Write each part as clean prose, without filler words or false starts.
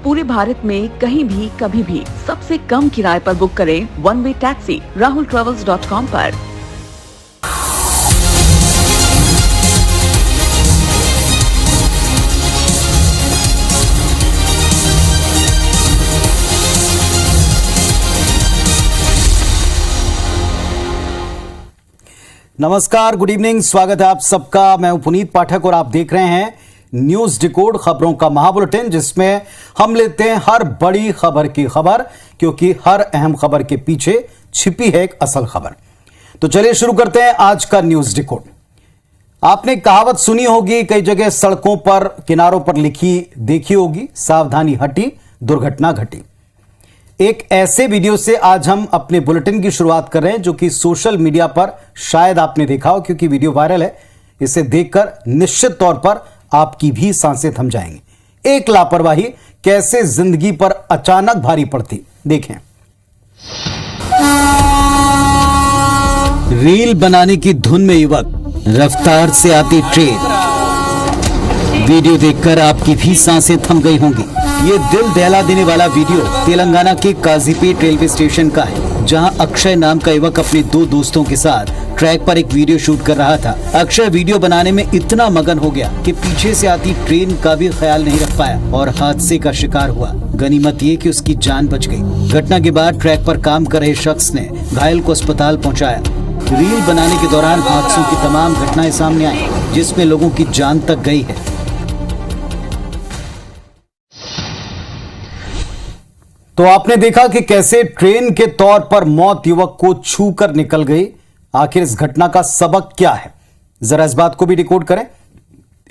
पूरे भारत में कहीं भी कभी भी सबसे कम किराए पर बुक करें वन वे टैक्सी rahultravels.com पर। नमस्कार, गुड इवनिंग, स्वागत है आप सबका। मैं हूं पुनीत पाठक और आप देख रहे हैं न्यूज डिकोड, खबरों का महाबुलेटिन, जिसमें हम लेते हैं हर बड़ी खबर की खबर, क्योंकि हर अहम खबर के पीछे छिपी है एक असल खबर। तो चलिए शुरू करते हैं आज का न्यूज डिकोड। आपने कहावत सुनी होगी, कई जगह सड़कों पर किनारों पर लिखी देखी होगी, सावधानी हटी दुर्घटना घटी। एक ऐसे वीडियो से आज हम अपने बुलेटिन की शुरुआत कर रहे हैं, जो कि सोशल मीडिया पर शायद आपने देखा हो, क्योंकि वीडियो वायरल है। इसे देखकर निश्चित तौर पर आपकी भी सांसें थम जाएंगी। एक लापरवाही कैसे जिंदगी पर अचानक भारी पड़ती, देखें। रील बनाने की धुन में युवक, रफ्तार से आती ट्रेन। वीडियो देखकर आपकी भी सांसें थम गई होंगी। ये दिल दहला देने वाला वीडियो तेलंगाना के काजीपेट रेलवे स्टेशन का है, जहां अक्षय नाम का युवक अपने दो दोस्तों के साथ ट्रैक पर एक वीडियो शूट कर रहा था। अक्षय वीडियो बनाने में इतना मगन हो गया कि पीछे से आती ट्रेन का भी ख्याल नहीं रख पाया और हादसे का शिकार हुआ। गनीमत ये कि उसकी जान बच गई। घटना के बाद ट्रैक पर काम कर रहे शख्स ने घायल को अस्पताल पहुँचाया। रील बनाने के दौरान हादसों की तमाम घटनाएं सामने आई, जिसमें लोगों की जान तक गई है। तो आपने देखा कि कैसे ट्रेन के तौर पर मौत युवक को छूकर निकल गई। आखिर इस घटना का सबक क्या है, जरा इस बात को भी डिकोड करें।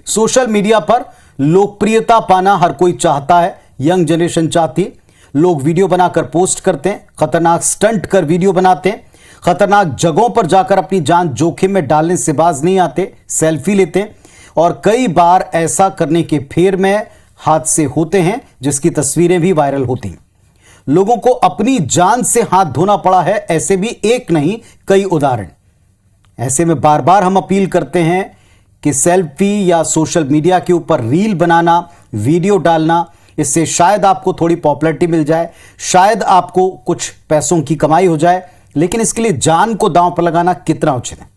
सोशल मीडिया पर लोकप्रियता पाना हर कोई चाहता है, यंग जनरेशन चाहती है। लोग वीडियो बनाकर पोस्ट करते हैं, खतरनाक स्टंट कर वीडियो बनाते हैं, खतरनाक जगहों पर जाकर अपनी जान जोखिम में डालने से बाज नहीं आते, सेल्फी लेते हैं और कई बार ऐसा करने के फेर में हादसे होते हैं, जिसकी तस्वीरें भी वायरल होती हैं। लोगों को अपनी जान से हाथ धोना पड़ा है, ऐसे भी एक नहीं कई उदाहरण। ऐसे में बार बार हम अपील करते हैं कि सेल्फी या सोशल मीडिया के ऊपर रील बनाना, वीडियो डालना, इससे शायद आपको थोड़ी पॉपुलैरिटी मिल जाए, शायद आपको कुछ पैसों की कमाई हो जाए, लेकिन इसके लिए जान को दांव पर लगाना कितना उचित है।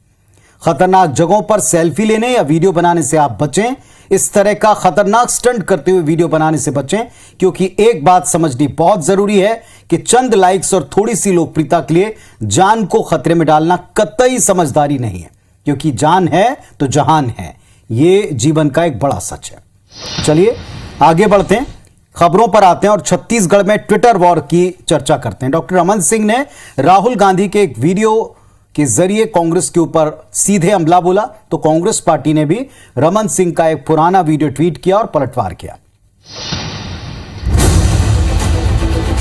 खतरनाक जगहों पर सेल्फी लेने या वीडियो बनाने से आप बचें। इस तरह का खतरनाक स्टंट करते हुए वीडियो बनाने से बचें, क्योंकि एक बात समझनी बहुत जरूरी है कि चंद लाइक्स और थोड़ी सी लोकप्रियता के लिए जान को खतरे में डालना कतई समझदारी नहीं है, क्योंकि जान है तो जहान है। यह जीवन का एक बड़ा सच है। चलिए आगे बढ़ते हैं, खबरों पर आते हैं और छत्तीसगढ़ में ट्विटर वॉर की चर्चा करते हैं। डॉक्टर रमन सिंह ने राहुल गांधी के एक वीडियो के जरिए कांग्रेस के ऊपर सीधे हमला बोला, तो कांग्रेस पार्टी ने भी रमन सिंह का एक पुराना वीडियो ट्वीट किया और पलटवार किया।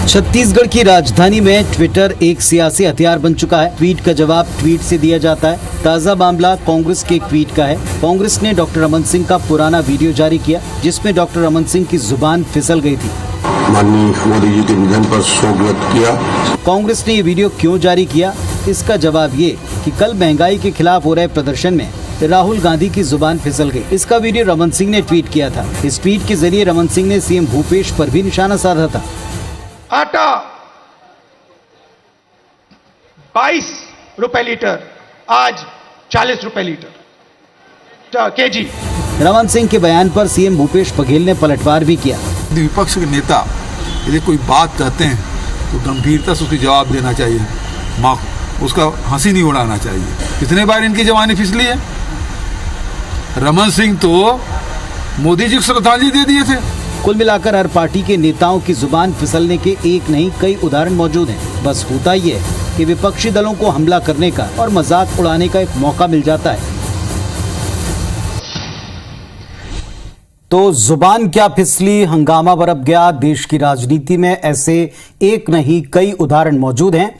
छत्तीसगढ़ की राजधानी में ट्विटर एक सियासी हथियार बन चुका है। ट्वीट का जवाब ट्वीट से दिया जाता है। ताजा मामला कांग्रेस के एक ट्वीट का है। कांग्रेस ने डॉक्टर रमन सिंह का पुराना वीडियो जारी किया, जिसमें डॉक्टर रमन सिंह की जुबान फिसल गई थी। माननीय मोदी जी के निधन पर शोक व्यक्त किया। कांग्रेस ने ये वीडियो क्यों जारी किया? इसका जवाब ये कि कल महंगाई के खिलाफ हो रहे प्रदर्शन में राहुल गांधी की जुबान फिसल गई। इसका वीडियो रमन सिंह ने ट्वीट किया था। इस ट्वीट के जरिए रमन सिंह ने सीएम भूपेश पर भी निशाना साधा था। आटा 22 रुपए लीटर, आज 40 रुपए लीटर केजी। रमन सिंह के बयान पर सीएम भूपेश बघेल ने पलटवार भी किया। विपक्ष के नेता यदि कोई बात कहते हैं तो गंभीरता से उसकी जवाब देना चाहिए, उसका हंसी नहीं उड़ाना चाहिए। कितने बार इनकी जवानी फिसली है। रमन सिंह तो मोदी जी को श्रद्धांजलि दे दिए थे। कुल मिलाकर हर पार्टी के नेताओं की जुबान फिसलने के एक नहीं कई उदाहरण मौजूद हैं। बस होता ही है कि विपक्षी दलों को हमला करने का और मजाक उड़ाने का एक मौका मिल जाता है। तो जुबान क्या फिसली, हंगामा बरप गया। देश की राजनीति में ऐसे एक नहीं कई उदाहरण मौजूद हैं।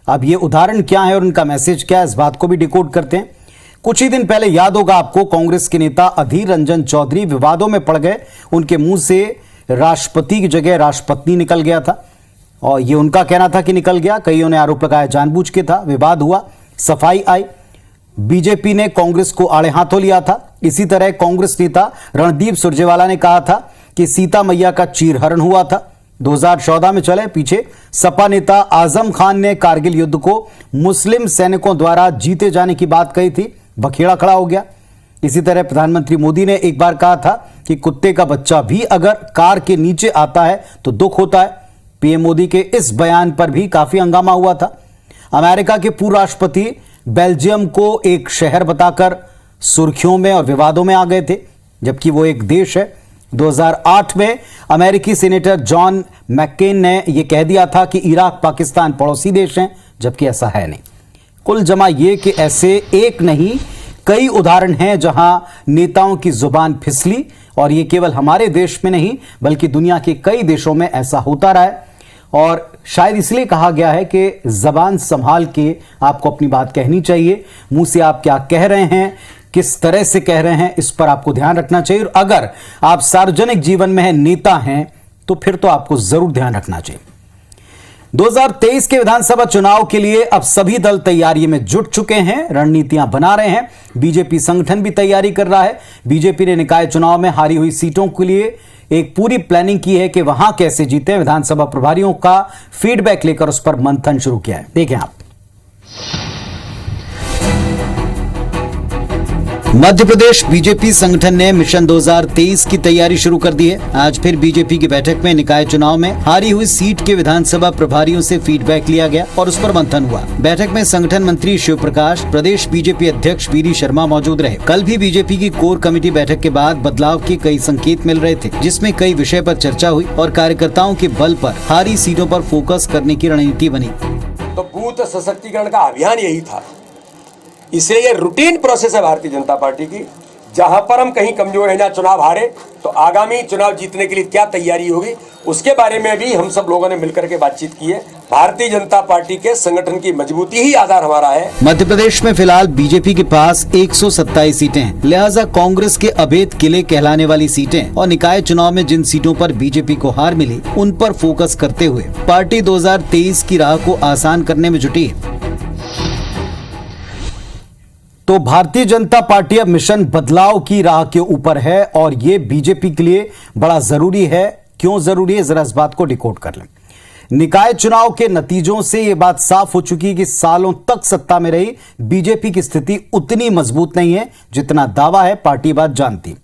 अब ये उदाहरण क्या है और उनका मैसेज क्या है, इस बात को भी डिकोड करते हैं। कुछ ही दिन पहले याद होगा आपको, कांग्रेस के नेता अधीर रंजन चौधरी विवादों में पड़ गए। उनके मुंह से राष्ट्रपति की जगह राष्ट्रपत्नी निकल गया था और ये उनका कहना था कि निकल गया। कईयों ने आरोप लगाया जानबूझ के था। विवाद हुआ, सफाई आई। बीजेपी ने कांग्रेस को आड़े हाथों लिया था। इसी तरह कांग्रेस नेता रणदीप सुरजेवाला ने कहा था कि सीता मैया का चीरहरण हुआ था। 2014 में चले पीछे, सपा नेता आजम खान ने कारगिल युद्ध को मुस्लिम सैनिकों द्वारा जीते जाने की बात कही थी, बखेड़ा खड़ा हो गया। इसी तरह प्रधानमंत्री मोदी ने एक बार कहा था कि कुत्ते का बच्चा भी अगर कार के नीचे आता है तो दुख होता है। पीएम मोदी के इस बयान पर भी काफी हंगामा हुआ था। अमेरिका के पूर्व राष्ट्रपति बेल्जियम को एक शहर बताकर सुर्खियों में और विवादों में आ गए थे, जबकि वो एक देश है। 2008 में अमेरिकी सीनेटर जॉन मैकेन ने यह कह दिया था कि इराक पाकिस्तान पड़ोसी देश हैं, जबकि ऐसा है नहीं। कुल जमा यह कि ऐसे एक नहीं कई उदाहरण हैं जहां नेताओं की जुबान फिसली, और यह केवल हमारे देश में नहीं बल्कि दुनिया के कई देशों में ऐसा होता रहा है। और शायद इसलिए कहा गया है कि जबान संभाल के आपको अपनी बात कहनी चाहिए। मुंह से आप क्या कह रहे हैं, किस तरह से कह रहे हैं, इस पर आपको ध्यान रखना चाहिए। और अगर आप सार्वजनिक जीवन में नेता हैं तो फिर तो आपको जरूर ध्यान रखना चाहिए। 2023 के विधानसभा चुनाव के लिए अब सभी दल तैयारी में जुट चुके हैं, रणनीतियां बना रहे हैं। बीजेपी संगठन भी तैयारी कर रहा है। बीजेपी ने निकाय चुनाव में हारी हुई सीटों के लिए एक पूरी प्लानिंग की है कि वहां कैसे जीते। विधानसभा प्रभारियों का फीडबैक लेकर उस पर मंथन शुरू किया है। देखें आप। मध्य प्रदेश बीजेपी संगठन ने मिशन 2023 की तैयारी शुरू कर दी है। आज फिर बीजेपी की बैठक में निकाय चुनाव में हारी हुई सीट के विधानसभा प्रभारियों से फीडबैक लिया गया और उस पर मंथन हुआ। बैठक में संगठन मंत्री शिव प्रकाश, प्रदेश बीजेपी अध्यक्ष वीडी शर्मा मौजूद रहे। कल भी बीजेपी की कोर कमेटी बैठक के बाद बदलाव के कई संकेत मिल रहे थे, जिसमें कई विषय पर चर्चा हुई और कार्यकर्ताओं के बल पर हारी सीटों पर फोकस करने की रणनीति बनी। तो बूथ सशक्तिकरण का अभियान यही था। इसलिए ये रूटीन प्रोसेस है भारतीय जनता पार्टी की। जहां पर हम कहीं कमजोर है ना चुनाव हारे, तो आगामी चुनाव जीतने के लिए क्या तैयारी होगी उसके बारे में भी हम सब लोगों ने मिलकर के बातचीत की है। भारतीय जनता पार्टी के संगठन की मजबूती ही आधार हमारा है। मध्य प्रदेश में फिलहाल बीजेपी के पास 127 सीटें हैं, लिहाजा कांग्रेस के अभेद किले कहलाने वाली सीटें और निकाय चुनाव में जिन सीटों पर बीजेपी को हार मिली उन पर फोकस करते हुए पार्टी 2023 की राह को आसान करने में जुटी है। तो भारतीय जनता पार्टी अब मिशन बदलाव की राह के ऊपर है और ये बीजेपी के लिए बड़ा जरूरी है। क्यों जरूरी है, जरा इस बात को डिकोड कर लें। निकाय चुनाव के नतीजों से यह बात साफ हो चुकी है कि सालों तक सत्ता में रही बीजेपी की स्थिति उतनी मजबूत नहीं है जितना दावा है, पार्टी बात जानती।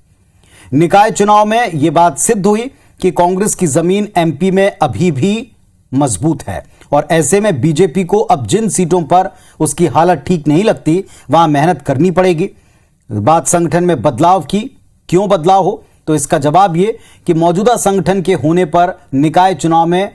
निकाय चुनाव में यह बात सिद्ध हुई कि कांग्रेस की जमीन एमपी में अभी भी मजबूत है और ऐसे में बीजेपी को अब जिन सीटों पर उसकी हालत ठीक नहीं लगती वहां मेहनत करनी पड़ेगी। बात संगठन में बदलाव की, क्यों बदलाव हो, तो इसका जवाब ये कि मौजूदा संगठन के होने पर निकाय चुनाव में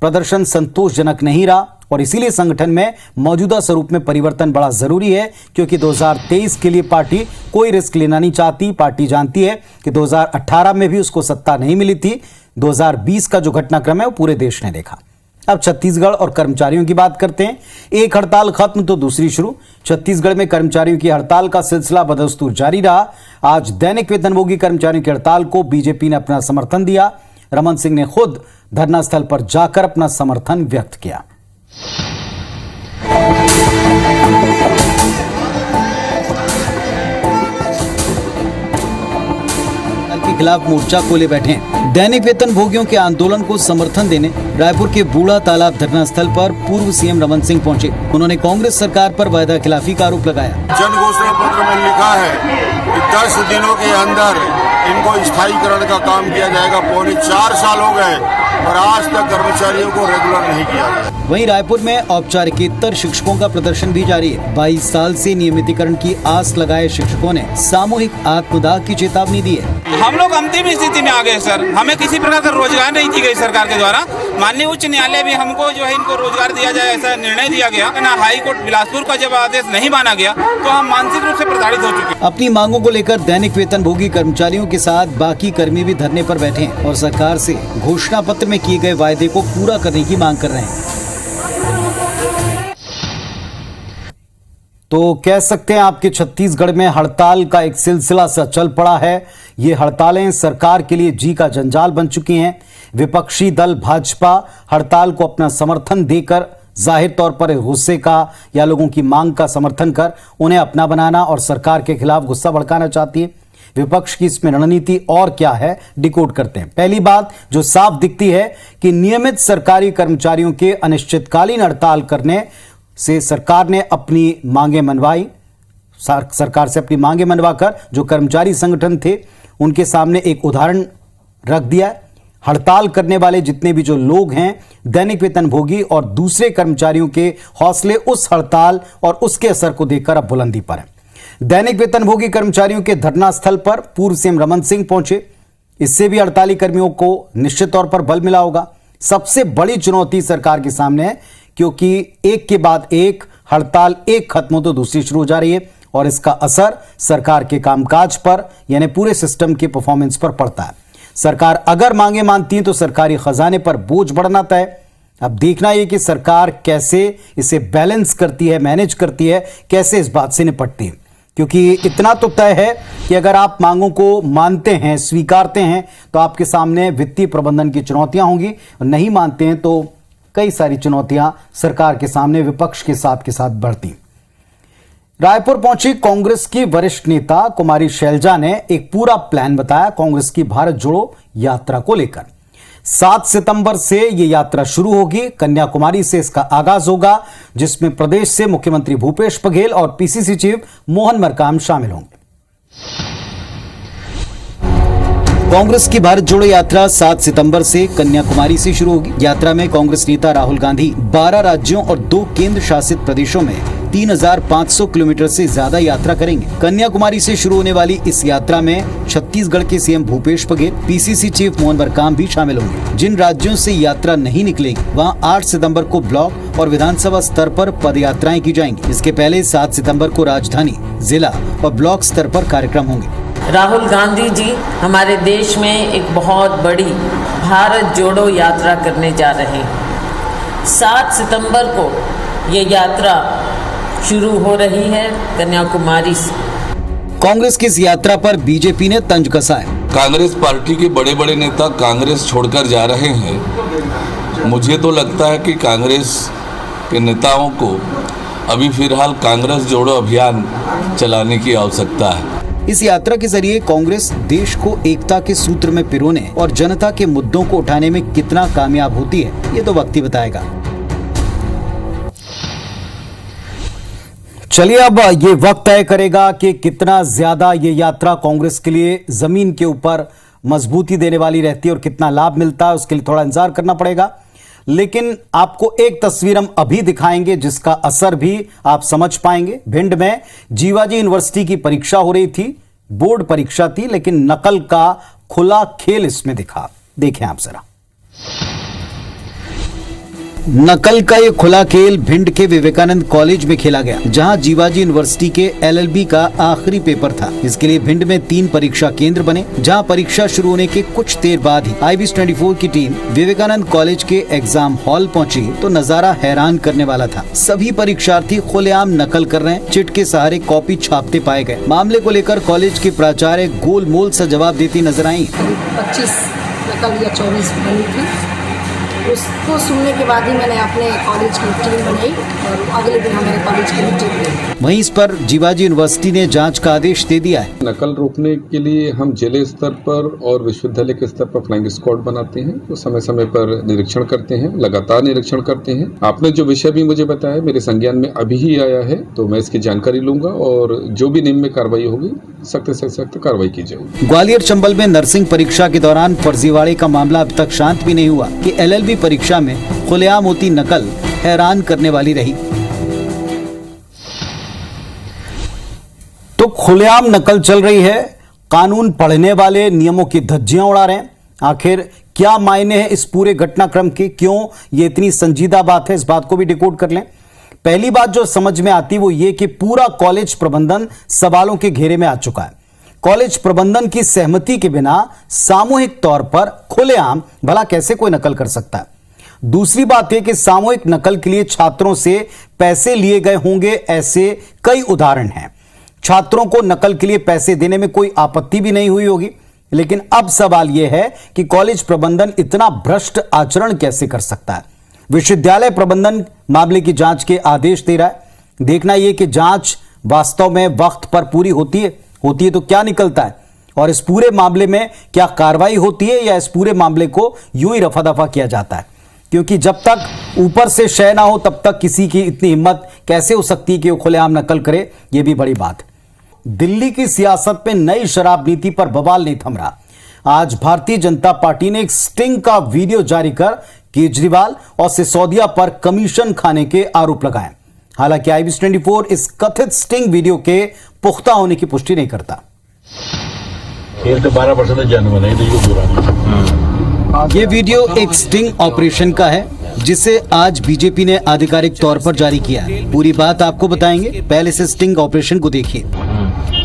प्रदर्शन संतोषजनक नहीं रहा और इसीलिए संगठन में मौजूदा स्वरूप में परिवर्तन बड़ा जरूरी है, क्योंकि 2023 के लिए पार्टी कोई रिस्क लेना नहीं चाहती। पार्टी जानती है कि 2018 में भी उसको सत्ता नहीं मिली थी। 2020 का जो घटनाक्रम है वो पूरे देश ने देखा। अब छत्तीसगढ़ और कर्मचारियों की बात करते हैं। एक हड़ताल खत्म तो दूसरी शुरू। छत्तीसगढ़ में कर्मचारियों की हड़ताल का सिलसिला बदस्तूर जारी रहा। आज दैनिक वेतनभोगी कर्मचारियों की हड़ताल को बीजेपी ने अपना समर्थन दिया। रमन सिंह ने खुद धरना स्थल पर जाकर अपना समर्थन व्यक्त किया। के खिलाफ मोर्चा खोले बैठे हैं। दैनिक वेतन भोगियों के आंदोलन को समर्थन देने रायपुर के बूढ़ा तालाब धरना स्थल पर पूर्व सीएम रमन सिंह पहुंचे। उन्होंने कांग्रेस सरकार पर वायदा खिलाफी का आरोप लगाया। जन घोषणा पत्र में लिखा है कि 10 दिनों के अंदर इनको स्थायीकरण का काम किया जाएगा। पौने 4 साल हो गए और आज तक कर्मचारियों को रेगुलर नहीं किया गया। वहीं रायपुर में औपचारिकेतर शिक्षकों का प्रदर्शन भी जारी है। 22 साल से नियमितीकरण की आस लगाए शिक्षकों ने सामूहिक आत्मदाह की चेतावनी दी है। हम लोग अंतिम स्थिति में आ गए सर। हमें किसी प्रकार का रोजगार नहीं दी गई सरकार के द्वारा। माननीय उच्च न्यायालय भी हमको जो है इनको रोजगार दिया जाए ऐसा निर्णय दिया गया ना। हाई कोर्ट बिलासपुर का जब आदेश नहीं माना गया तो हम मानसिक रूप से प्रताड़ित हो चुके हैं। अपनी मांगों को लेकर दैनिक वेतनभोगी कर्मचारियों के साथ बाकी कर्मी भी धरने पर बैठे हैं और सरकार से घोषणा पत्र में किए गए वायदे को पूरा करने की मांग कर रहे हैं। तो कह सकते हैं आपके छत्तीसगढ़ में हड़ताल का एक सिलसिला सा चल पड़ा है। ये हड़तालें सरकार के लिए जी का जंजाल बन चुकी हैं। विपक्षी दल भाजपा हड़ताल को अपना समर्थन देकर जाहिर तौर पर गुस्से का या लोगों की मांग का समर्थन कर उन्हें अपना बनाना और सरकार के खिलाफ गुस्सा भड़काना चाहती है। विपक्ष की इसमें रणनीति और क्या है, डिकोड करते हैं। पहली बात जो साफ दिखती है कि नियमित सरकारी कर्मचारियों के अनिश्चितकालीन हड़ताल करने से सरकार ने अपनी मांगे मनवाई। सरकार से अपनी मांगे मनवाकर जो कर्मचारी संगठन थे उनके सामने एक उदाहरण रख दिया है। हड़ताल करने वाले जितने भी जो लोग हैं, दैनिक वेतनभोगी और दूसरे कर्मचारियों के हौसले उस हड़ताल और उसके असर को देखकर अब बुलंदी पर है। दैनिक वेतनभोगी कर्मचारियों के धरना स्थल पर पूर्व सीएम रमन सिंह पहुंचे। इससे भी हड़ताली कर्मियों को निश्चित तौर पर बल मिला होगा। सबसे बड़ी चुनौती सरकार के सामने है, क्योंकि एक के बाद एक हड़ताल, एक खत्म हो तो दूसरी शुरू हो जा रही है और इसका असर सरकार के कामकाज पर यानी पूरे सिस्टम के परफॉर्मेंस पर पड़ता है। सरकार अगर मांगे मानती है तो सरकारी खजाने पर बोझ बढ़ना तय। अब देखना यह कि सरकार कैसे इसे बैलेंस करती है, मैनेज करती है, कैसे इस बात से निपटती है। क्योंकि इतना तो तय है कि अगर आप मांगों को मानते हैं, स्वीकारते हैं, तो आपके सामने वित्तीय प्रबंधन की चुनौतियां होंगी, और नहीं मानते हैं तो कई सारी चुनौतियां सरकार के सामने विपक्ष के साथ बढ़ती। रायपुर पहुंची कांग्रेस की वरिष्ठ नेता कुमारी शैलजा ने एक पूरा प्लान बताया कांग्रेस की भारत जोड़ो यात्रा को लेकर। 7 सितंबर से यह यात्रा शुरू होगी। कन्याकुमारी से इसका आगाज होगा, जिसमें प्रदेश से मुख्यमंत्री भूपेश बघेल और पीसीसी चीफ मोहन मरकाम शामिल होंगे। कांग्रेस की भारत जोड़ो यात्रा 7 सितंबर से कन्याकुमारी से शुरू होगी। यात्रा में कांग्रेस नेता राहुल गांधी 12 राज्यों और 2 केंद्र शासित प्रदेशों में 3500 किलोमीटर से ज्यादा यात्रा करेंगे। कन्याकुमारी से शुरू होने वाली इस यात्रा में छत्तीसगढ़ के CM Bhupesh Baghel, PCC chief Mohan Markam भी शामिल होंगे। जिन राज्यों से यात्रा नहीं निकलेगी वहां 8 सितंबर को ब्लॉक और विधानसभा स्तर पर पद यात्राएं की जाएंगी। इसके पहले 7 सितंबर को राजधानी, जिला और ब्लॉक स्तर पर कार्यक्रम होंगे। राहुल गांधी जी हमारे देश में एक बहुत बड़ी भारत जोड़ो यात्रा करने जा रहे हैं। 7 सितंबर को ये यात्रा शुरू हो रही है कन्याकुमारी से। कांग्रेस की इस यात्रा पर बीजेपी ने तंज कसा है। कांग्रेस पार्टी के बड़े बड़े नेता कांग्रेस छोड़कर जा रहे हैं। मुझे तो लगता है कि कांग्रेस के नेताओं को अभी फिलहाल कांग्रेस जोड़ो अभियान चलाने की आवश्यकता है। इस यात्रा के जरिए कांग्रेस देश को एकता के सूत्र में पिरोने और जनता के मुद्दों को उठाने में कितना कामयाब होती है, ये तो वक्त ही बताएगा। चलिए अब ये वक्त तय करेगा कि कितना ज्यादा ये यात्रा कांग्रेस के लिए जमीन के ऊपर मजबूती देने वाली रहती है और कितना लाभ मिलता है, उसके लिए थोड़ा इंतजार करना पड़ेगा। लेकिन आपको एक तस्वीर हम अभी दिखाएंगे जिसका असर भी आप समझ पाएंगे। भिंड में जीवाजी यूनिवर्सिटी की परीक्षा हो रही थी, बोर्ड परीक्षा थी, लेकिन नकल का खुला खेल इसमें दिखा। देखें आप जरा। नकल का ये खुला खेल भिंड के विवेकानंद कॉलेज में खेला गया, जहां जीवाजी यूनिवर्सिटी के एलएलबी का आखिरी पेपर था। इसके लिए भिंड में 3 परीक्षा केंद्र बने, जहां परीक्षा शुरू होने के कुछ देर बाद ही IBS 24 की टीम विवेकानंद कॉलेज के एग्जाम हॉल पहुंची तो नजारा हैरान करने वाला था। सभी परीक्षार्थी खुलेआम नकल कर रहे हैं, चिट के सहारे कॉपी छापते पाए गए। मामले को लेकर कॉलेज के प्राचार्य गोलमोल सा जवाब देती नजर आई। 25 नकल या 24 बनी थी। उसको सुनने के बाद ही मैंने अपने कॉलेज की टीम बनाई और अगले दिन हमारे कॉलेज की मीटिंग हुई। वहीं इस पर जीवाजी यूनिवर्सिटी ने जांच का आदेश दे दिया है। नकल रोकने के लिए हम जिले स्तर पर और विश्वविद्यालय के स्तर पर फ्लाइंग स्क्वाड बनाते हैं, तो समय समय पर निरीक्षण करते हैं, लगातार निरीक्षण करते हैं। आपने जो विषय भी मुझे बताया मेरे संज्ञान में अभी ही आया है, तो मैं इसकी जानकारी लूंगा और जो भी नियम में कार्रवाई होगी सख्त से सख्त कार्रवाई की जाएगी। ग्वालियर चंबल में नर्सिंग परीक्षा के दौरान फर्जीवाड़े का मामला अब तक शांत भी नहीं हुआ कि LLB परीक्षा में खुलेआम होती नकल हैरान करने वाली रही। तो खुलेआम नकल चल रही है, कानून पढ़ने वाले नियमों की धज्जियां उड़ा रहे हैं। आखिर क्या मायने हैं इस पूरे घटनाक्रम के, क्यों ये इतनी संजीदा बात है, इस बात को भी डिकोड कर लें। पहली बात जो समझ में आती वो ये कि पूरा कॉलेज प्रबंधन सवालों के घेरे में आ चुका है। कॉलेज प्रबंधन की सहमति के बिना सामूहिक तौर पर खुलेआम भला कैसे कोई नकल कर सकता है। दूसरी बात यह कि सामूहिक नकल के लिए छात्रों से पैसे लिए गए होंगे, ऐसे कई उदाहरण हैं। छात्रों को नकल के लिए पैसे देने में कोई आपत्ति भी नहीं हुई होगी, लेकिन अब सवाल यह है कि कॉलेज प्रबंधन इतना भ्रष्ट आचरण कैसे कर सकता है। विश्वविद्यालय प्रबंधन मामले की जांच के आदेश दे रहा है। देखना यह कि जांच वास्तव में वक्त पर पूरी होती है तो क्या निकलता है और इस पूरे मामले में क्या कार्रवाई होती है या इस पूरे मामले को यूं ही रफा दफा किया जाता है? क्योंकि जब तक ऊपर से शय ना हो तब तक किसी की इतनी हिम्मत कैसे हो सकती है कि वो खुलेआम नकल करे, यह भी बड़ी बात है। दिल्ली की सियासत में नई शराब नीति पर बवाल नहीं थम रहा। आज भारतीय जनता पार्टी ने एक स्टिंग का वीडियो जारी कर केजरीवाल और सिसोदिया पर कमीशन खाने के आरोप लगाए। हालांकि IBC 24 इस कथित स्टिंग वीडियो के पुख्ता होने की पुष्टि नहीं करता। ये वीडियो एक स्टिंग ऑपरेशन का है जिसे आज बीजेपी ने आधिकारिक तौर पर जारी किया है। पूरी बात आपको बताएंगे, पहले से स्टिंग ऑपरेशन को देखिए।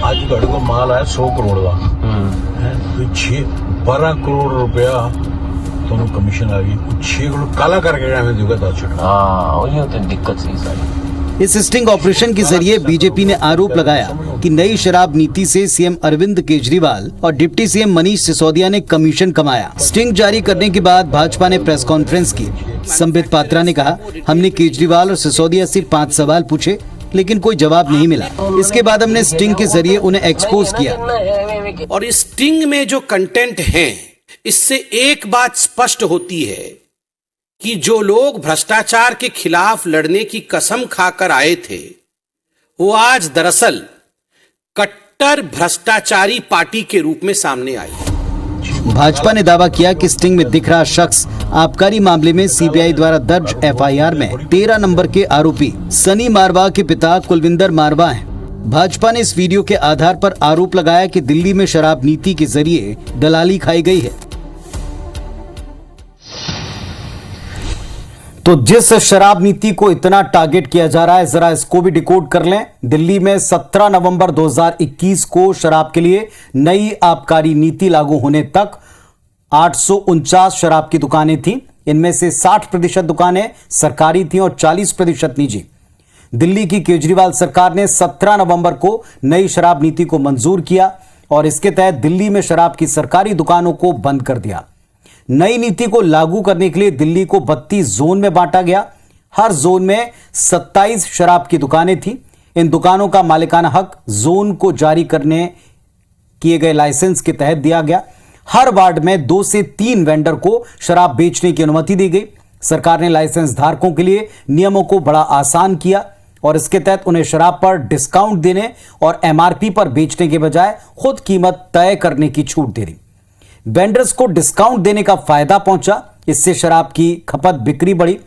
आज गाड़ी को माल आया 100 करोड़ का, 12 करोड़ रुपया दोनों कमीशन आ गई, 6 करोड़ काला करके हमें दिक्कत सी सारी। इस स्टिंग ऑपरेशन के जरिए बीजेपी ने आरोप लगाया कि नई शराब नीति से सीएम अरविंद केजरीवाल और डिप्टी सीएम मनीष सिसोदिया ने कमीशन कमाया। स्टिंग जारी करने के बाद भाजपा ने प्रेस कॉन्फ्रेंस की। संबित पात्रा ने कहा, हमने केजरीवाल और सिसोदिया से 5 सवाल पूछे लेकिन कोई जवाब नहीं मिला। इसके बाद हमने स्टिंग के जरिए उन्हें एक्सपोज किया। और इस स्टिंग में जो कंटेंट है, इससे एक बात स्पष्ट होती है कि जो लोग भ्रष्टाचार के खिलाफ लड़ने की कसम खाकर आए थे, वो आज दरअसल कट्टर भ्रष्टाचारी पार्टी के रूप में सामने आई। भाजपा ने दावा किया कि स्टिंग में दिख रहा शख्स आबकारी मामले में सीबीआई द्वारा दर्ज FIR में 13 नंबर के आरोपी सनी मारवा के पिता कुलविंदर मारवा हैं। भाजपा ने इस वीडियो के आधार पर आरोप लगाया कि दिल्ली में शराब नीति के जरिए दलाली खाई गई है। तो जिस शराब नीति को इतना टारगेट किया जा रहा है, जरा इसको भी डिकोड कर लें। दिल्ली में 17 नवंबर 2021 को शराब के लिए नई आबकारी नीति लागू होने तक 849 शराब की दुकानें थीं। इनमें से 60% दुकानें सरकारी थीं और 40% निजी। दिल्ली की केजरीवाल सरकार ने 17 नवंबर को नई शराब नीति को मंजूर किया और इसके तहत दिल्ली में शराब की सरकारी दुकानों को बंद कर दिया। नई नीति को लागू करने के लिए दिल्ली को 32 जोन में बांटा गया। हर जोन में 27 शराब की दुकानें थीं। इन दुकानों का मालिकाना हक जोन को जारी करने किए गए लाइसेंस के तहत दिया गया। हर वार्ड में 2 से 3 वेंडर को शराब बेचने की अनुमति दी गई। सरकार ने लाइसेंस धारकों के लिए नियमों को बड़ा आसान किया और इसके तहत उन्हें शराब पर डिस्काउंट देने और MRP पर बेचने के बजाय खुद कीमत तय करने की छूट दे दी। वेंडर्स को डिस्काउंट देने का फायदा पहुंचा, इससे शराब की खपत बिक्री बढ़ी।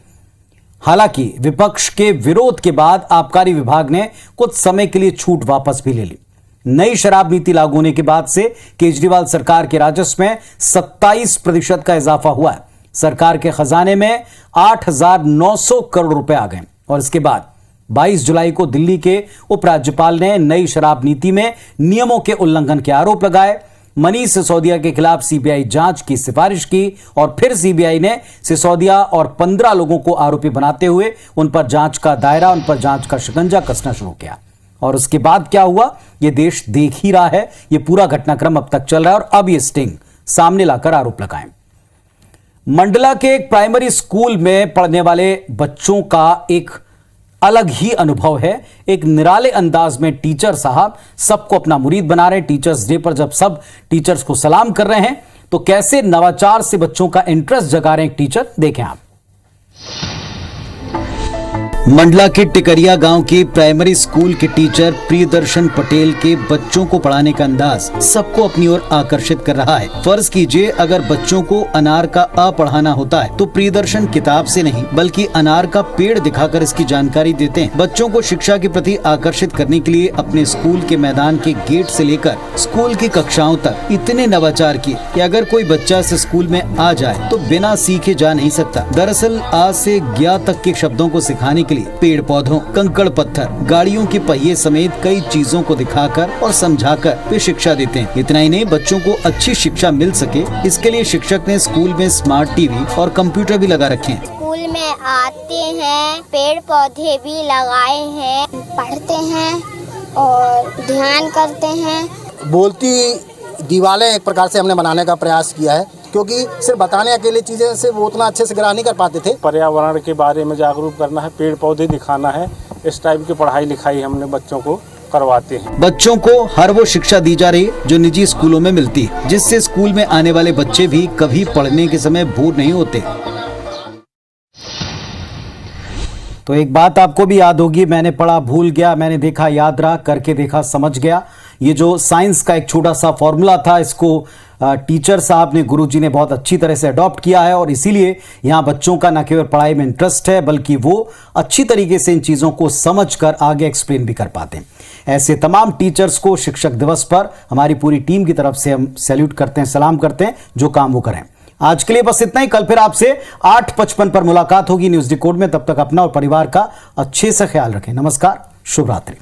हालांकि विपक्ष के विरोध के बाद आबकारी विभाग ने कुछ समय के लिए छूट वापस भी ले ली। नई शराब नीति लागू होने के बाद से केजरीवाल सरकार के राजस्व में 27% का इजाफा हुआ है। सरकार के खजाने में 8,900 करोड़ रुपए आ गए और इसके बाद 22 जुलाई को दिल्ली के उपराज्यपाल ने नई शराब नीति में नियमों के उल्लंघन के आरोप लगाए। मनीष सिसोदिया के खिलाफ सीबीआई जांच की सिफारिश की और फिर सीबीआई ने सिसोदिया और 15 लोगों को आरोपी बनाते हुए उन पर जांच का दायरा, उन पर जांच का शिकंजा कसना शुरू किया। और उसके बाद क्या हुआ, यह देश देख ही रहा है। यह पूरा घटनाक्रम अब तक चल रहा है और अब यह स्टिंग सामने लाकर आरोप लगाए। मंडला के एक प्राइमरी स्कूल में पढ़ने वाले बच्चों का एक अलग ही अनुभव है। एक निराले अंदाज में टीचर साहब सबको अपना मुरीद बना रहे हैं। टीचर्स डे पर जब सब टीचर्स को सलाम कर रहे हैं तो कैसे नवाचार से बच्चों का इंटरेस्ट जगा रहे हैं टीचर, देखें आप। मंडला के टिकरिया गांव के प्राइमरी स्कूल के टीचर प्रियदर्शन पटेल के बच्चों को पढ़ाने का अंदाज सबको अपनी ओर आकर्षित कर रहा है। फर्ज कीजिए अगर बच्चों को अनार का अ पढ़ाना होता है तो प्रियदर्शन किताब से नहीं बल्कि अनार का पेड़ दिखाकर इसकी जानकारी देते हैं। बच्चों को शिक्षा के प्रति आकर्षित करने के लिए अपने स्कूल के मैदान के गेट से लेकर स्कूल की कक्षाओं तक इतने नवाचार किए कि अगर कोई बच्चा इस स्कूल में आ जाए तो बिना सीखे जा नहीं सकता। दरअसल आ से ज्ञा तक के शब्दों को सिखाने के लिए पेड़ पौधों, कंकड़ पत्थर, गाड़ियों के पहिए समेत कई चीजों को दिखाकर और समझाकर वे शिक्षा देते हैं। इतना ही नहीं, बच्चों को अच्छी शिक्षा मिल सके इसके लिए शिक्षक ने स्कूल में स्मार्ट टीवी और कंप्यूटर भी लगा रखे हैं। स्कूल में आते हैं, पेड़ पौधे भी लगाए हैं, पढ़ते हैं और ध्यान करते हैं। बोलती दीवारें एक प्रकार से हमने बनाने का प्रयास किया है क्योंकि सिर्फ बताने अकेले चीज़ें से वो उतना अच्छे से ग्रहण नहीं कर पाते थे। पर्यावरण के बारे में जागरूक करना है, पेड़ पौधे दिखाना है, इस टाइप की पढ़ाई लिखाई हमने बच्चों को करवाते हैं। बच्चों को हर वो शिक्षा दी जा रही है जो निजी स्कूलों में मिलती है, जिससे स्कूल में आने वाले बच्चे भी कभी पढ़ने के समय बोर नहीं होते। तो एक बात आपको भी याद होगी, मैंने पढ़ा भूल गया, मैंने देखा याद रहा, करके देखा समझ गया। ये जो साइंस का एक छोटा सा फॉर्मूला था, इसको टीचर साहब ने, गुरुजी ने बहुत अच्छी तरह से अडॉप्ट किया है और इसीलिए यहां बच्चों का न केवल पढ़ाई में इंटरेस्ट है बल्कि वो अच्छी तरीके से इन चीजों को समझकर आगे एक्सप्लेन भी कर पाते हैं। ऐसे तमाम टीचर्स को शिक्षक दिवस पर हमारी पूरी टीम की तरफ से हम सैल्यूट करते हैं, सलाम करते हैं, जो काम वो करें। आज के लिए बस इतना ही। कल फिर आपसे 8:55 पर मुलाकात होगी न्यूज डिकोड में। तब तक अपना और परिवार का अच्छे से ख्याल रखें। नमस्कार, शुभ रात्रि।